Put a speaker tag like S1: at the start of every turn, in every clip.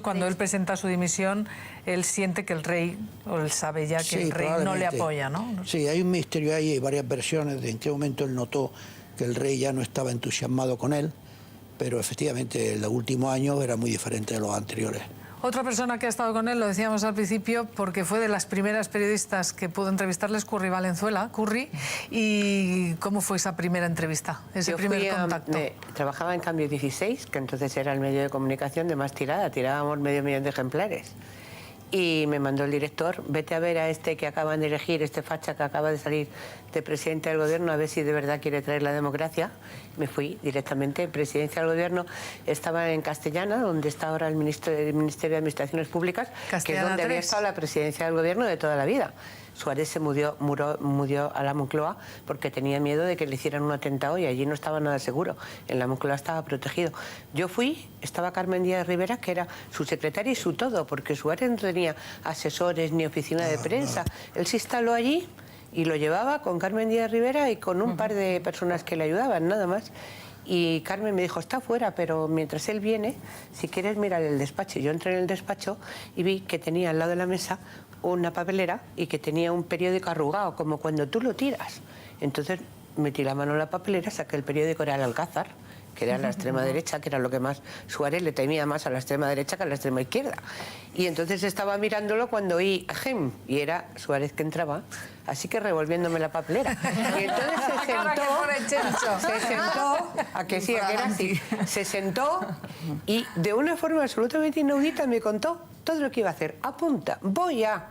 S1: Cuando él presenta su dimisión, él siente que el rey, o él sabe ya que el rey no le apoya, ¿no?
S2: Sí, hay un misterio ahí, hay varias versiones de en qué momento él notó que el rey ya no estaba entusiasmado con él, pero efectivamente el último año era muy diferente de los anteriores.
S1: Otra persona que ha estado con él, lo decíamos al principio, porque fue de las primeras periodistas que pudo entrevistarles, Curri Valenzuela. Curri, ¿y cómo fue esa primera entrevista, ese primer contacto?
S3: Trabajaba en Cambio 16, que entonces era el medio de comunicación de más tirada, tirábamos 500.000 de ejemplares. Y me mandó el director, vete a ver a este que acaban de elegir, este facha que acaba de salir de presidente del gobierno, a ver si de verdad quiere traer la democracia. Me fui directamente, presidencia del gobierno, estaba en Castellana, donde está ahora el Ministerio de Administraciones Públicas, que es donde había estado la presidencia del gobierno de toda la vida. Suárez se mudó a la Moncloa porque tenía miedo de que le hicieran un atentado y allí no estaba nada seguro. En la Moncloa estaba protegido. Yo fui, estaba Carmen Díaz Rivera, que era su secretaria y su todo, porque Suárez no tenía asesores ni oficina de prensa. Él se instaló allí y lo llevaba con Carmen Díaz Rivera y con un par de personas que le ayudaban, nada más. Y Carmen me dijo, está fuera, pero mientras él viene, si quieres mirar el despacho. Yo entré en el despacho y vi que tenía al lado de la mesa una papelera y que tenía un periódico arrugado, como cuando tú lo tiras. Entonces metí la mano en la papelera, saqué el periódico, era el Alcázar, que era la extrema derecha, que era lo que más Suárez le temía más a la extrema derecha que a la extrema izquierda. Y entonces estaba mirándolo cuando oí ¡ajem! Y era Suárez que entraba, así que revolviéndome la papelera. Y entonces se sentó y de una forma absolutamente inaudita me contó todo lo que iba a hacer. Apunta, voy a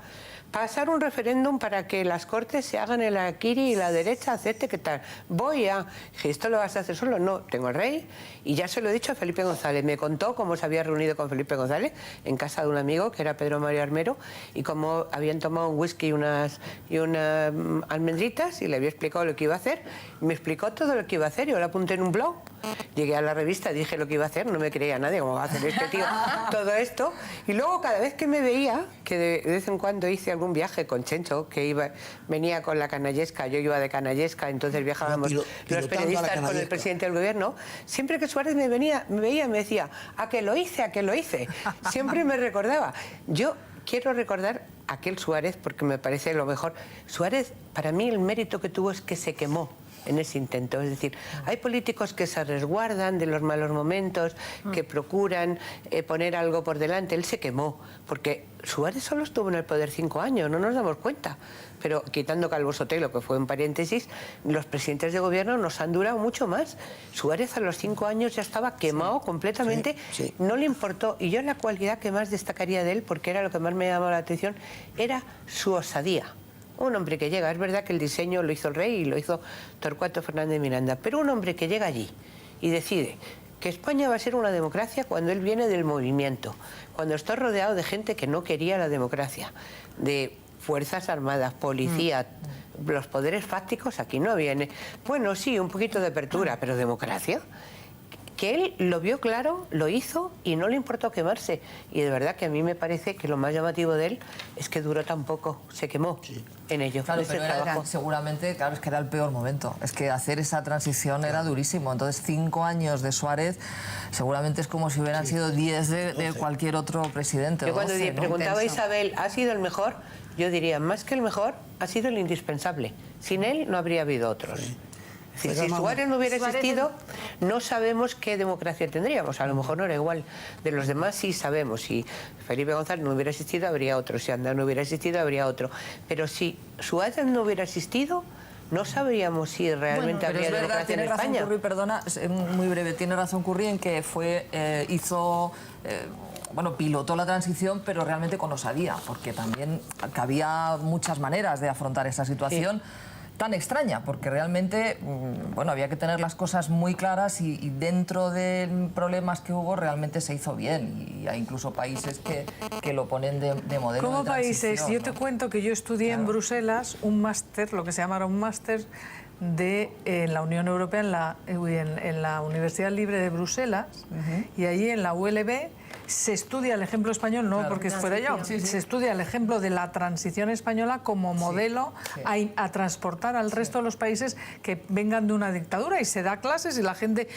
S3: pasar un referéndum para que las Cortes se hagan el harakiri y la derecha acepte que tal. Voy a... Dije, ¿esto lo vas a hacer solo? No, tengo el rey y ya se lo he dicho a Felipe González. Me contó cómo se había reunido con Felipe González en casa de un amigo, que era Pedro Mario Armero, y cómo habían tomado un whisky y unas almendritas y le había explicado lo que iba a hacer. Me explicó todo lo que iba a hacer, yo lo apunté en un blog. Llegué a la revista, dije lo que iba a hacer, no me creía nadie, ¿cómo va a hacer este tío todo esto? Y luego cada vez que me veía, que de vez en cuando hice algún viaje con Chencho, que venía con la canallesca, yo iba de canallesca, entonces viajábamos los periodistas con el presidente del gobierno, siempre que Suárez me veía, me decía, ¿a qué lo hice? ¿A qué lo hice? Siempre me recordaba. Yo quiero recordar a aquel Suárez porque me parece lo mejor. Suárez, para mí el mérito que tuvo es que se quemó en ese intento. Es decir, hay políticos que se resguardan de los malos momentos, que procuran poner algo por delante. Él se quemó, porque Suárez solo estuvo en el poder 5 años, no nos damos cuenta. Pero quitando Calvo Sotelo, que fue un paréntesis, los presidentes de gobierno nos han durado mucho más. Suárez a los 5 años ya estaba quemado completamente, no le importó. Y yo la cualidad que más destacaría de él, porque era lo que más me llamaba la atención, era su osadía. Un hombre que llega, es verdad que el diseño lo hizo el rey y lo hizo Torcuato Fernández Miranda, pero un hombre que llega allí y decide que España va a ser una democracia cuando él viene del movimiento, cuando está rodeado de gente que no quería la democracia, de Fuerzas Armadas, policía, los poderes fácticos aquí no viene. Bueno, sí, un poquito de apertura, pero democracia. Que él lo vio claro, lo hizo y no le importó quemarse. Y de verdad que a mí me parece que lo más llamativo de él es que duró tan poco, se quemó en ello.
S4: Claro, pero seguramente, claro, es que era el peor momento. Es que hacer esa transición era durísimo. Entonces, 5 años de Suárez seguramente es como si hubieran sido 10 de cualquier otro presidente.
S3: Yo cuando
S4: 12,
S3: preguntaba a Isabel, ¿ha sido el mejor? Yo diría, más que el mejor, ha sido el indispensable. Sin él no habría habido otros. Si Suárez no hubiera existido, no sabemos qué democracia tendríamos. A lo mejor no era igual. De los demás sí sabemos. Si Felipe González no hubiera existido, habría otro. Si Aznar no hubiera existido, habría otro. Pero si Suárez no hubiera existido, no sabríamos si realmente habría democracia en España.
S4: Curri, perdona, muy breve, tiene razón Curri en que pilotó la transición, pero realmente con osadía, porque también había muchas maneras de afrontar esa situación. Tan extraña, porque realmente, había que tener las cosas muy claras y dentro de problemas que hubo realmente se hizo bien y hay incluso países que lo ponen de modelo.
S1: ¿Cómo países? Yo te cuento que yo estudié en Bruselas un máster, lo que se llama un máster en la Unión Europea, en la Universidad Libre de Bruselas, y allí en la ULB se estudia el ejemplo español, no porque fuera yo, se estudia el ejemplo de la transición española como modelo a transportar al resto de los países que vengan de una dictadura, y se da clases y la gente,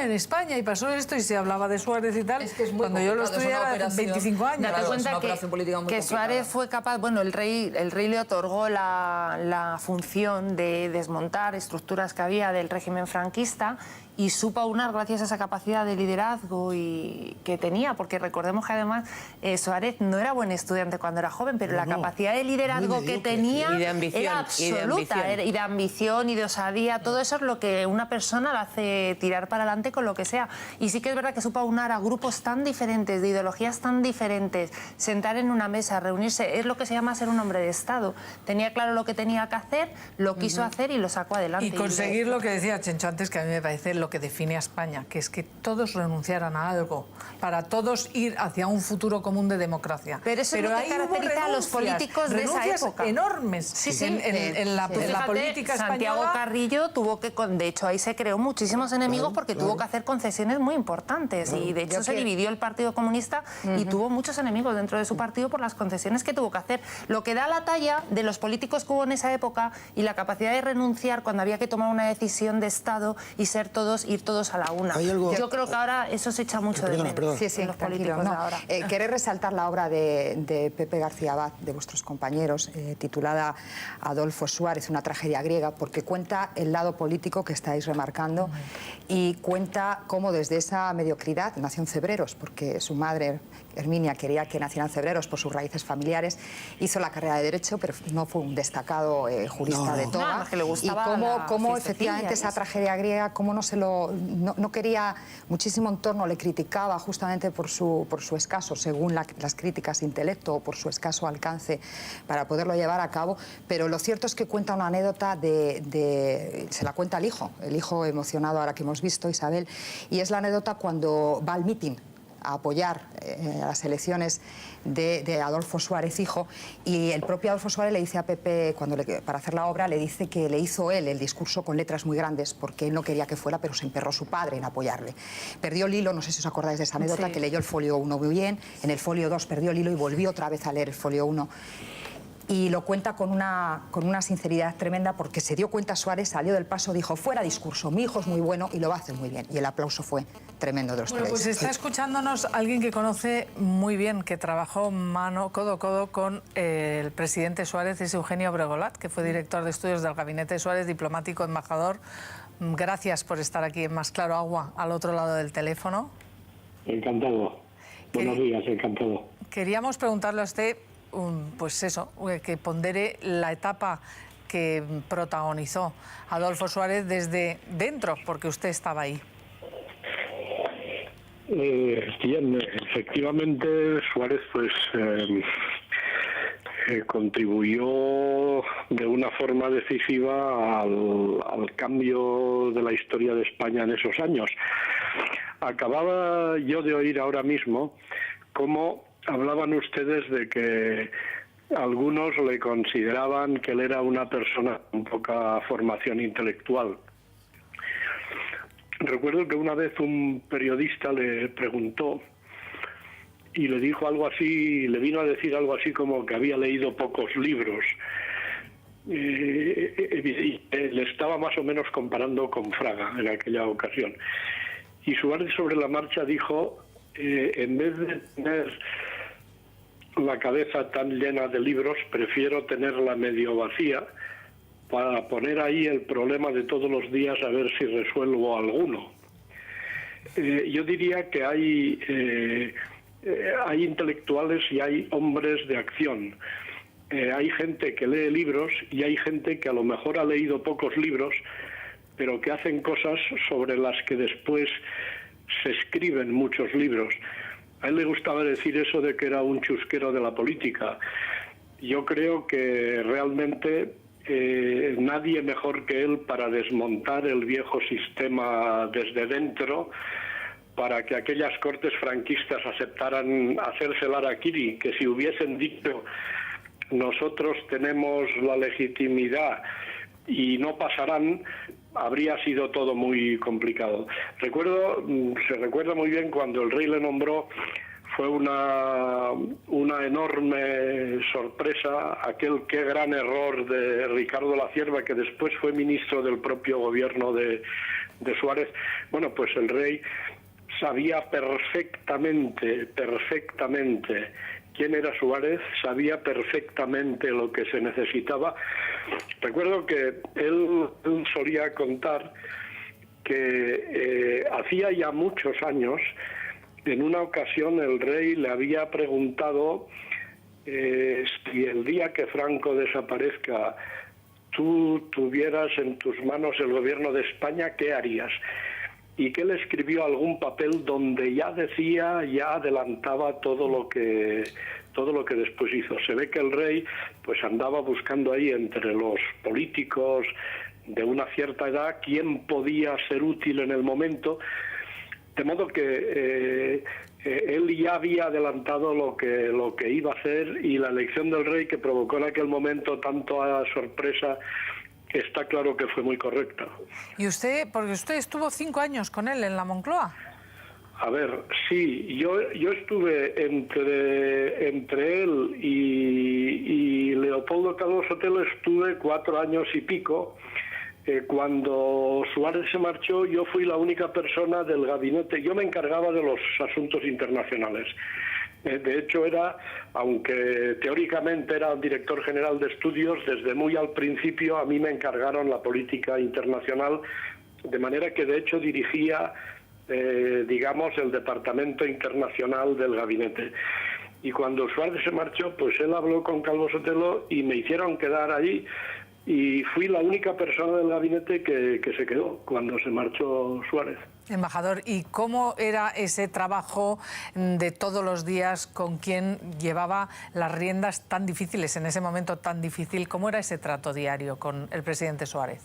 S1: en España y pasó esto y se hablaba de Suárez y tal.
S4: Es que es muy
S1: cuando yo lo estudié era 25 años.
S5: Date cuenta que Suárez fue capaz, bueno, el rey le otorgó la función de desmontar estructuras que había del régimen franquista, y supo aunar gracias a esa capacidad de liderazgo que tenía, porque recordemos que además Suárez no era buen estudiante cuando era joven, pero la capacidad de liderazgo que tenía era absoluta, y de ambición y de osadía, todo eso es lo que una persona la hace tirar para adelante con lo que sea. Y sí que es verdad que supo aunar a grupos tan diferentes, de ideologías tan diferentes, sentar en una mesa, reunirse, es lo que se llama ser un hombre de Estado. Tenía claro lo que tenía que hacer, lo quiso hacer y lo sacó adelante.
S1: Y conseguir lo que decía Chencho antes, que a mí me parece lo que define a España, que es que todos renunciaran a algo, para todos ir hacia un futuro común de democracia.
S5: Pero eso es lo que caracteriza a los políticos de esa época.
S1: Enormes en la política española.
S5: Santiago Carrillo tuvo que, de hecho, ahí se creó muchísimos enemigos porque tuvo que hacer concesiones muy importantes, y de hecho se dividió el Partido Comunista y tuvo muchos enemigos dentro de su partido por las concesiones que tuvo que hacer. Lo que da la talla de los políticos que hubo en esa época y la capacidad de renunciar cuando había que tomar una decisión de Estado y ir todos a la una. Yo creo que ahora eso se echa mucho de menos.
S6: Sí,
S5: los políticos de ahora.
S6: Querer resaltar la obra de Pepe García Abad, de vuestros compañeros, titulada Adolfo Suárez, una tragedia griega, porque cuenta el lado político que estáis remarcando y cuenta cómo desde esa mediocridad nació en Cebreros, porque su madre, Herminia, quería que nacieran Cebreros por sus raíces familiares, hizo la carrera de Derecho, pero no fue un destacado jurista de toga.
S5: Que le gustaba
S6: y cómo efectivamente esa tragedia griega, cómo no quería, muchísimo entorno le criticaba justamente por su escaso, según las críticas, intelecto, o por su escaso alcance para poderlo llevar a cabo, pero lo cierto es que cuenta una anécdota se la cuenta el hijo emocionado ahora que hemos visto, Isabel, y es la anécdota cuando va al mitin a apoyar las elecciones de Adolfo Suárez hijo, y el propio Adolfo Suárez le dice a Pepe, para hacer la obra, le dice que le hizo él el discurso con letras muy grandes porque él no quería que fuera, pero se emperró su padre en apoyarle. Perdió el hilo, no sé si os acordáis de esa anécdota, que leyó el folio 1 muy bien, en el folio 2 perdió el hilo y volvió otra vez a leer el folio 1. Y lo cuenta con una sinceridad tremenda, porque se dio cuenta Suárez, salió del paso, dijo, fuera discurso, mi hijo es muy bueno y lo va a hacer muy bien. Y el aplauso fue tremendo de los tres.
S1: Pues está escuchándonos alguien que conoce muy bien, que trabajó codo a codo con el presidente Suárez, es Eugenio Bregolat, que fue director de estudios del gabinete de Suárez, diplomático, embajador. Gracias por estar aquí en Más Claro Agua, al otro lado del teléfono.
S7: Encantado. Buenos días, encantado.
S1: Queríamos preguntarle a usted, pues eso, que pondere la etapa que protagonizó Adolfo Suárez desde dentro, porque usted estaba ahí.
S7: Bien, efectivamente Suárez contribuyó de una forma decisiva al cambio de la historia de España en esos años. Acababa yo de oír ahora mismo cómo hablaban ustedes de que algunos le consideraban que él era una persona con poca formación intelectual. Recuerdo que una vez un periodista le preguntó y le dijo algo así, le vino a decir algo así como que había leído pocos libros. Y le estaba más o menos comparando con Fraga en aquella ocasión. Y Suárez sobre la marcha dijo, en vez de tener la cabeza tan llena de libros, prefiero tenerla medio vacía para poner ahí el problema de todos los días a ver si resuelvo alguno. Yo diría que hay intelectuales y hay hombres de acción. Hay gente que lee libros y hay gente que a lo mejor ha leído pocos libros, pero que hacen cosas sobre las que después se escriben muchos libros. A él le gustaba decir eso de que era un chusquero de la política. Yo creo que realmente nadie mejor que él para desmontar el viejo sistema desde dentro, para que aquellas cortes franquistas aceptaran hacerse el harakiri, que si hubiesen dicho nosotros tenemos la legitimidad y no pasarán, habría sido todo muy complicado. Se recuerda muy bien cuando el rey le nombró, fue una enorme sorpresa aquel qué gran error de Ricardo La Cierva, que después fue ministro del propio gobierno de Suárez. Bueno, pues el rey sabía perfectamente quién era Suárez, sabía perfectamente lo que se necesitaba. Recuerdo que él solía contar que hacía ya muchos años, en una ocasión el rey le había preguntado si el día que Franco desaparezca tú tuvieras en tus manos el gobierno de España, ¿qué harías? Y que él escribió algún papel donde ya decía, ya adelantaba todo lo que después hizo. Se ve que el rey pues andaba buscando ahí entre los políticos de una cierta edad quién podía ser útil en el momento, de modo que él ya había adelantado lo que iba a hacer, y la elección del rey, que provocó en aquel momento tanto sorpresa, está claro que fue muy correcta.
S1: ¿Y usted, porque usted estuvo 5 años con él en la Moncloa?
S7: A ver, sí, yo estuve entre él y Leopoldo Calvo Sotelo, estuve 4 años y pico. Cuando Suárez se marchó, yo fui la única persona del gabinete. Yo me encargaba de los asuntos internacionales. De hecho, aunque teóricamente era el director general de estudios, desde muy al principio a mí me encargaron la política internacional, de manera que de hecho dirigía, digamos, el departamento internacional del gabinete. Y cuando Suárez se marchó, pues él habló con Calvo Sotelo y me hicieron quedar allí. Y fui la única persona del gabinete que se quedó cuando se marchó Suárez.
S1: Embajador, ¿y cómo era ese trabajo de todos los días con quien llevaba las riendas tan difíciles, en ese momento tan difícil? ¿Cómo era ese trato diario con el presidente Suárez?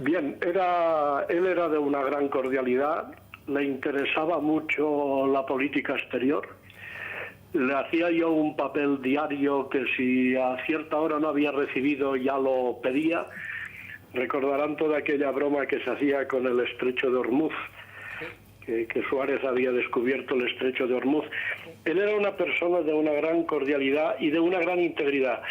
S7: Bien, él era de una gran cordialidad, le interesaba mucho la política exterior. Le hacía yo un papel diario que si a cierta hora no había recibido ya lo pedía. Recordarán toda aquella broma que se hacía con el estrecho de Ormuz, que Suárez había descubierto el estrecho de Ormuz. Él era una persona de una gran cordialidad y de una gran integridad.